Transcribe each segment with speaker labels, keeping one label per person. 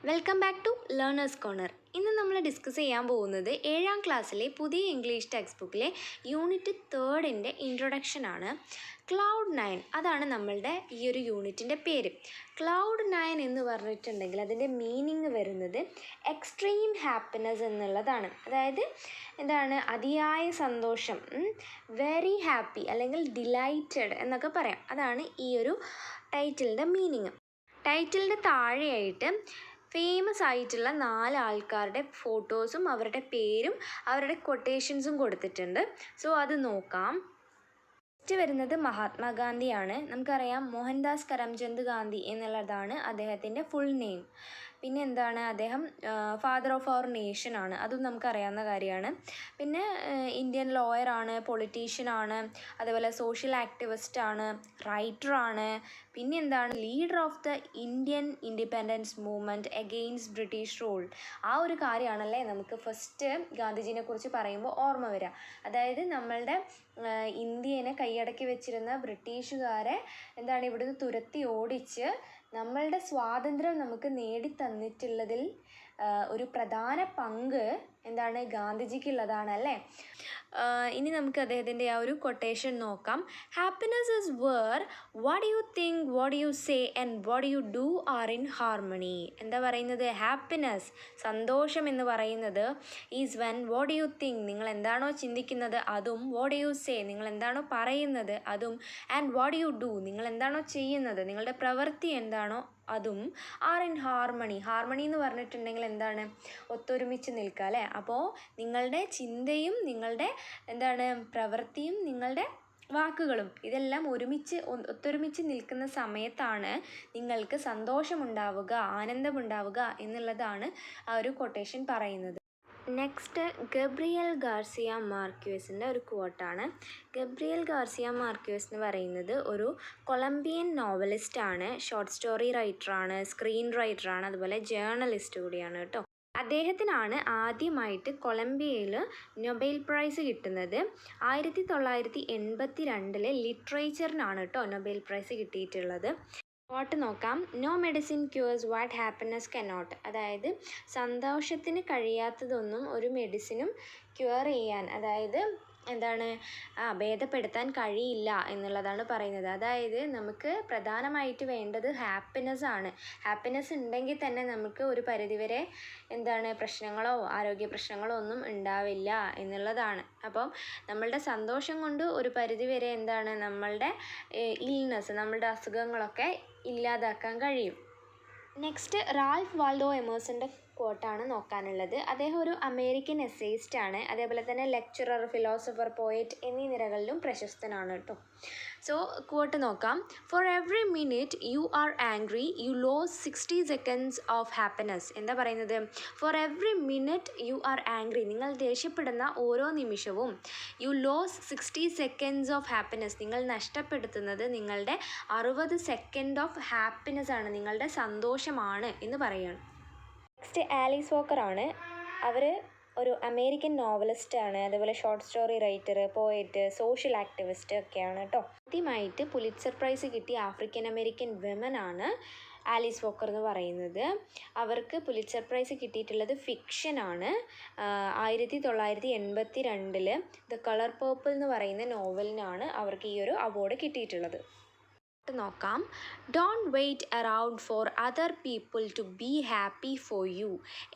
Speaker 1: Welcome back to learners corner. ഇന്ന് നമ്മൾ discuss ചെയ്യാൻ പോകുന്നത് 7ാം ക്ലാസ്സിലെ പുതിയ ഇംഗ്ലീഷ് ടെക്സ്റ്റ് ബുക്കിലെ യൂണിറ്റ് 3ൻ്റെ ഇൻട്രൊഡക്ഷനാണ്. ക്ലൗഡ് 9 അതാണ് നമ്മളുടെ ഈ ഒരു യൂണിറ്റിൻ്റെ പേര്. ക്ലൗഡ് 9 എന്ന് പറഞ്ഞിട്ടുണ്ടെങ്കിൽ അതിൻ്റെ മീനിങ് വരുന്നത് എക്സ്ട്രീം ഹാപ്പിനെസ് എന്നുള്ളതാണ്. അതായത് എന്താണ്, അതിയായ സന്തോഷം, വെരി ഹാപ്പി അല്ലെങ്കിൽ ഡിലൈറ്റഡ് എന്നൊക്കെ പറയാം. അതാണ് ഈ ഒരു ടൈറ്റിലിൻ്റെ മീനിങ്. ടൈറ്റിലിൻ്റെ താഴെയായിട്ട് ഫേമസ് ആയിട്ടുള്ള 4 ആൾക്കാരുടെ ഫോട്ടോസും അവരുടെ പേരും അവരുടെ കൊട്ടേഷൻസും കൊടുത്തിട്ടുണ്ട്. സോ അത് നോക്കാം. ഫസ്റ്റ് വരുന്നത് മഹാത്മാഗാന്ധിയാണ്. നമുക്കറിയാം മോഹൻദാസ് കരംചന്ദ് ഗാന്ധി എന്നുള്ളതാണ് അദ്ദേഹത്തിൻ്റെ ഫുൾ നെയിം. പിന്നെ എന്താണ്, അദ്ദേഹം ഫാദർ ഓഫ് അവർ നേഷൻ ആണ്, അതും നമുക്കറിയാവുന്ന കാര്യമാണ്. പിന്നെ ഇന്ത്യൻ ലോയറാണ്, പൊളിറ്റീഷ്യനാണ്, അതുപോലെ സോഷ്യൽ ആക്ടിവിസ്റ്റാണ്, റൈറ്ററാണ്. പിന്നെ എന്താണ്, leader of the Indian independence movement against British rule. ആ ഒരു കാര്യമാണല്ലേ നമുക്ക് ഫസ്റ്റ് ഗാന്ധിജീനെ കുറിച്ച് പറയുമ്പോൾ ഓർമ്മ വരിക. അതായത് നമ്മളുടെ ഇന്ത്യനെ കൈയടക്കി വെച്ചിരുന്ന ബ്രിട്ടീഷുകാരെ എന്താണ് ഇവിടുന്ന് തുരത്തി ഓടിച്ച് നമ്മളുടെ സ്വാതന്ത്ര്യം നമുക്ക് നേടിത്തന്നിട്ടുള്ളതിൽ ഒരു പ്രധാന പങ്ക് എന്താണ് ഗാന്ധിജിക്കുള്ളതാണ് അല്ലേ. ഇനി നമുക്ക് അദ്ദേഹത്തിൻ്റെ ആ ഒരു കൊട്ടേഷൻ നോക്കാം. Happiness is where what you think, what you say and what you do are in harmony. എന്താ പറയുന്നത്, ഹാപ്പിനെസ് സന്തോഷം എന്ന് പറയുന്നത് is when what you think നിങ്ങൾ എന്താണോ ചിന്തിക്കുന്നത് അതും, വാട്ട് യു സേ നിങ്ങൾ എന്താണോ പറയുന്നത് അതും, ആൻഡ് വാട്ട് യു ഡു നിങ്ങൾ എന്താണോ ചെയ്യുന്നത്, നിങ്ങളുടെ പ്രവൃത്തി എന്താണോ അതും, ആർ ഇൻ ഹാർമണി. ഹാർമണി എന്ന് പറഞ്ഞിട്ടുണ്ടെങ്കിൽ എന്താണ്, ഒത്തൊരുമിച്ച് നിൽക്കുക അല്ലേ. അപ്പോൾ നിങ്ങളുടെ ചിന്തയും നിങ്ങളുടെ എന്താണ് പ്രവൃത്തിയും നിങ്ങളുടെ വാക്കുകളും ഇതെല്ലാം ഒത്തൊരുമിച്ച് നിൽക്കുന്ന സമയത്താണ് നിങ്ങൾക്ക് സന്തോഷമുണ്ടാവുക, ആനന്ദമുണ്ടാവുക എന്നുള്ളതാണ് ആ ഒരു കൊട്ടേഷൻ പറയുന്നത്. നെക്സ്റ്റ് ഗബ്രിയൽ ഗാർസിയ മാർക്വേസിൻ്റെ ഒരു കോട്ടാണ്. ഗബ്രിയൽ ഗാർസിയ മാർക്വേസ് എന്ന് പറയുന്നത് ഒരു കൊളംബിയൻ നോവലിസ്റ്റാണ്, ഷോർട്ട് സ്റ്റോറി റൈറ്ററാണ്, സ്ക്രീൻ റൈറ്ററാണ്, അതുപോലെ ജേർണലിസ്റ്റ് കൂടിയാണ് കേട്ടോ. അദ്ദേഹത്തിനാണ് ആദ്യമായിട്ട് കൊളംബിയയിൽ നൊബേൽ പ്രൈസ് കിട്ടുന്നത്. 1982 ലിറ്ററേച്ചറിനാണ് കേട്ടോ നൊബേൽ പ്രൈസ് കിട്ടിയിട്ടുള്ളത്. കോട്ട് നോക്കാം. No medicine cures what happiness cannot. അതായത് സന്തോഷത്തിന് കഴിയാത്തതൊന്നും ഒരു മെഡിസിനും ക്യൂർ ചെയ്യാൻ, അതായത് എന്താണ് ഭേദപ്പെടുത്താൻ കഴിയില്ല എന്നുള്ളതാണ് പറയുന്നത്. അതായത് നമുക്ക് പ്രധാനമായിട്ട് വേണ്ടത് ഹാപ്പിനെസ് ആണ്. ഹാപ്പിനെസ് ഉണ്ടെങ്കിൽ തന്നെ നമുക്ക് ഒരു പരിധിവരെ എന്താണ് പ്രശ്നങ്ങളോ ആരോഗ്യ പ്രശ്നങ്ങളോ ഒന്നും ഉണ്ടാവില്ല എന്നുള്ളതാണ്. അപ്പം നമ്മളുടെ സന്തോഷം കൊണ്ട് ഒരു പരിധിവരെ എന്താണ് നമ്മളുടെ ഇൽനെസ്, നമ്മളുടെ അസുഖങ്ങളൊക്കെ ഇല്ലാതാക്കാൻ കഴിയും. നെക്സ്റ്റ് റാൽഫ് വാൾഡോ എമേഴ്സൻ്റെ കോട്ടാണ് നോക്കാനുള്ളത്. അദ്ദേഹം ഒരു അമേരിക്കൻ എസ്സേയിസ്റ്റ് ആണ്, അതേപോലെ തന്നെ ലെക്ചറർ, ഫിലോസഫർ, പോയറ്റ് എന്നീ നിരകളിലും പ്രശസ്തനാണ് കേട്ടോ. സോ കോട്ട് നോക്കാം. For every minute you are angry you lose 60 seconds of happiness. എന്താ പറയുന്നത്, for every minute you are angry നിങ്ങൾ ദേഷ്യപ്പെടുന്ന ഓരോ നിമിഷവും, you lose 60 seconds of happiness നിങ്ങൾ നഷ്ടപ്പെടുത്തുന്നത് നിങ്ങളുടെ 60 സെക്കൻഡ് ഓഫ് ഹാപ്പിനെസ് ആണ്, നിങ്ങളുടെ സന്തോഷമാണ് എന്ന് പറയുകയാണ്. Next Alice വോക്കറാണ്. അവർ ഒരു അമേരിക്കൻ നോവലിസ്റ്റാണ്, അതുപോലെ short story writer, poet, social activist ഒക്കെയാണ് കേട്ടോ. ആദ്യമായിട്ട് പുലിറ്റ്സർ പ്രൈസ് കിട്ടിയ ആഫ്രിക്കൻ അമേരിക്കൻ വിമൻ ആണ് ആലീസ് വോക്കർ എന്ന് പറയുന്നത്. അവർക്ക് പുലിറ്റ്സർ പ്രൈസ് കിട്ടിയിട്ടുള്ളത് ഫിക്ഷനാണ്. 1982 ദ കളർ പേർപ്പിൾ എന്ന് പറയുന്ന നോവലിനാണ് അവർക്ക് ഈ ഒരു അവാർഡ് കിട്ടിയിട്ടുള്ളത്. നോക്കാം. Don't wait around for other people to be happy for you.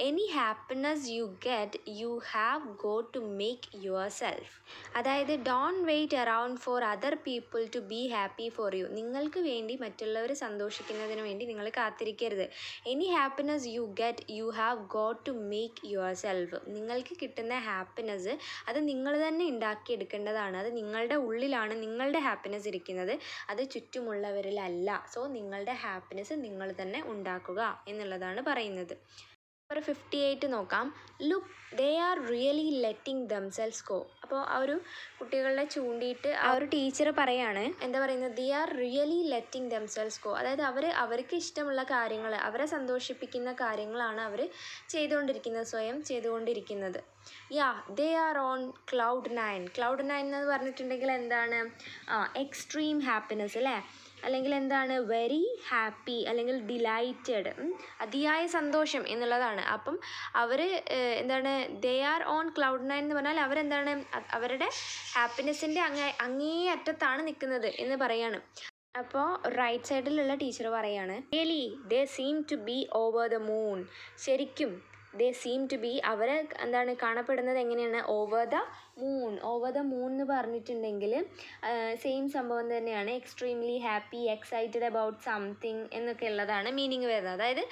Speaker 1: Any happiness you get you have got to make yourself. അതായത് don't wait around for other people to be happy for you. നിങ്ങൾക്ക് വേണ്ടി മറ്റുള്ളവർ സന്തോഷിക്കുന്നതിന് വേണ്ടി നിങ്ങൾ കാത്തിരിക്കരുത്. Any happiness you get you have got to make yourself. നിങ്ങൾക്ക് കിട്ടുന്ന ഹാപ്പിനെസ് അത് നിങ്ങൾ തന്നെ ഉണ്ടാക്കിയെടുക്കേണ്ടതാണ്. അത് നിങ്ങളുടെ ഉള്ളിലാണ് നിങ്ങളുടെ ഹാപ്പിനെസ് ഇരിക്കുന്നത്, അത് ചുറ്റുമുള്ള ിലല്ല. സോ നിങ്ങളുടെ ഹാപ്പിനെസ് നിങ്ങൾ തന്നെ ഉണ്ടാക്കുക എന്നുള്ളതാണ് പറയുന്നത്. നമ്പർ 58 നോക്കാം. Look they are really letting themselves go. അപ്പോൾ ആ ഒരു കുട്ടികളെ ചൂണ്ടിയിട്ട് ആ ഒരു ടീച്ചർ പറയാണ്, എന്താ പറയുന്നത്, they are really letting themselves go. അതായത് അവർക്ക് ഇഷ്ടമുള്ള കാര്യങ്ങൾ, അവരെ സന്തോഷിപ്പിക്കുന്ന കാര്യങ്ങളാണ് അവർ ചെയ്തുകൊണ്ടിരിക്കുന്നത്, സ്വയം ചെയ്തുകൊണ്ടിരിക്കുന്നത്. They are on cloud 9. Cloud 9 എന്ന് പറഞ്ഞിട്ടുണ്ടെങ്കിൽ എന്താണ്, എക്സ്ട്രീം ഹാപ്പിനെസ് അല്ലേ. അല്ലെങ്കിൽ എന്താണ് വെരി ഹാപ്പി അല്ലെങ്കിൽ ഡിലൈറ്റഡ്, അതിയായ സന്തോഷം എന്നുള്ളതാണ്. അപ്പം അവർ എന്താണ് they are on cloud nine എന്ന് പറഞ്ഞാൽ അവരെന്താണ് അവരുടെ ഹാപ്പിനെസ്സിൻ്റെ അങ്ങേ അറ്റത്താണ് നിൽക്കുന്നത് എന്ന് പറയാണ്. അപ്പോൾ റൈറ്റ് സൈഡിലുള്ള ടീച്ചർ പറയാണ് really they seem to be over the moon. ശരിക്കും ദേ സീം ടു ബി അവർ എന്താണ് കാണപ്പെടുന്നത് എങ്ങനെയാണ് over the moon. Over the moon എന്ന് പറഞ്ഞിട്ടുണ്ടെങ്കിൽ സെയിം സംഭവം തന്നെയാണ്. Extremely happy, excited about something എന്നൊക്കെ ഉള്ളതാണ് മീനിങ് വരുന്നത്. അതായത്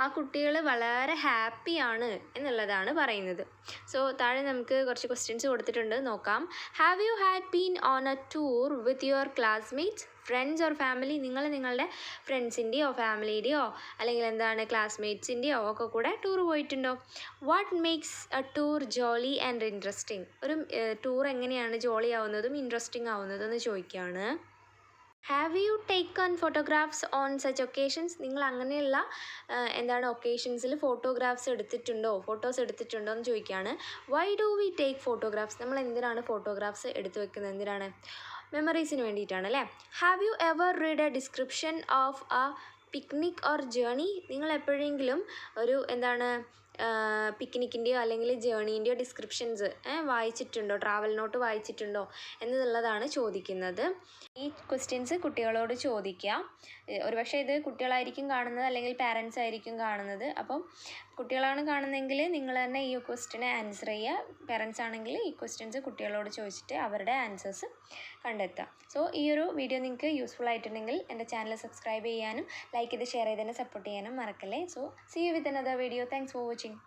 Speaker 1: ആ കുട്ടികൾ വളരെ ഹാപ്പിയാണ് എന്നുള്ളതാണ് പറയുന്നത്. സോ താഴെ നമുക്ക് കുറച്ച് ക്വസ്റ്റ്യൻസ് കൊടുത്തിട്ടുണ്ട്, നോക്കാം. Have you had been on A tour with your classmates, friends or family? നിങ്ങൾ നിങ്ങളുടെ ഫ്രണ്ട്സിൻ്റെയോ ഫാമിലിയുടെയോ അല്ലെങ്കിൽ എന്താണ് ക്ലാസ്മേറ്റ്സിൻ്റെയോ ഒക്കെ കൂടെ ടൂർ പോയിട്ടുണ്ടോ? What makes A tour Jolly and interesting? ഒരു ടൂർ എങ്ങനെയാണ് ജോളി ആവുന്നതും ഇൻട്രസ്റ്റിംഗ് ആവുന്നതും എന്ന് ചോദിക്കുകയാണ്. Have you taken photographs on such occasions? നിങ്ങൾ അങ്ങനെയുള്ള എന്താണ് ഒക്കേഷൻസിൽ ഫോട്ടോസ് എടുത്തിട്ടുണ്ടോ എന്ന് ചോദിക്കുകയാണ്. Why do we take photographs? നമ്മൾ എന്തിനാണ് ഫോട്ടോഗ്രാഫ്സ് എടുത്തു വെക്കുന്നത്? എന്തിനാണ്? മെമ്മറീസിന് വേണ്ടിയിട്ടാണ് അല്ലേ. Have you ever read A description of A picnic or journey? നിങ്ങൾ എപ്പോഴെങ്കിലും ഒരു എന്താണ് പിക്നിക്കിൻ്റെയോ അല്ലെങ്കിൽ ജേണീൻ്റെയോ ഡിസ്ക്രിപ്ഷൻസ് വായിച്ചിട്ടുണ്ടോ, ട്രാവൽ നോട്ട് വായിച്ചിട്ടുണ്ടോ എന്നുള്ളതാണ് ചോദിക്കുന്നത്. ഈ ക്വസ്റ്റ്യൻസ് കുട്ടികളോട് ചോദിക്കുക. ഒരുപക്ഷെ ഇത് കുട്ടികളായിരിക്കും കാണുന്നത് അല്ലെങ്കിൽ പാരൻസ് ആയിരിക്കും കാണുന്നത്. അപ്പം കുട്ടികളാണ് കാണുന്നതെങ്കിൽ നിങ്ങൾ തന്നെ ഈ ക്വസ്റ്റ്യനെ ആൻസർ ചെയ്യുക. പാരൻസ് ആണെങ്കിൽ ഈ ക്വസ്റ്റ്യൻസ് കുട്ടികളോട് ചോദിച്ചിട്ട് അവരുടെ ആൻസേഴ്സ് കണ്ടെത്തുക. സോ ഈ ഒരു വീഡിയോ നിങ്ങൾക്ക് യൂസ്ഫുൾ ആയിട്ടുണ്ടെങ്കിൽ എൻ്റെ ചാനൽ സബ്സ്ക്രൈബ് ചെയ്യാനും ലൈക്ക് ചെയ്ത് ഷെയർ ചെയ്ത് തന്നെ സപ്പോർട്ട് ചെയ്യാനും മറക്കല്ലേ. So see you with another video. Thanks for watching.